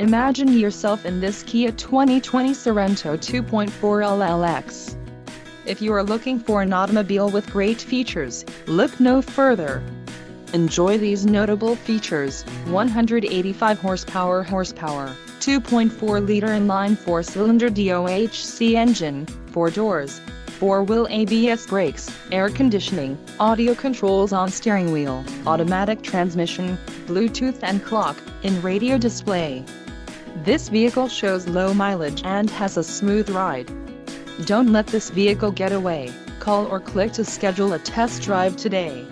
Imagine yourself in this Kia 2020 Sorento 2.4 LLX. If you are looking for an automobile with great features, look no further. Enjoy these notable features: 185 horsepower, 2.4-liter inline 4-cylinder DOHC engine, 4 doors, 4-wheel ABS brakes, air conditioning, audio controls on steering wheel, automatic transmission, Bluetooth and clock-in radio display. This vehicle shows low mileage and has a smooth ride. Don't let this vehicle get away. Call or click to schedule a test drive today.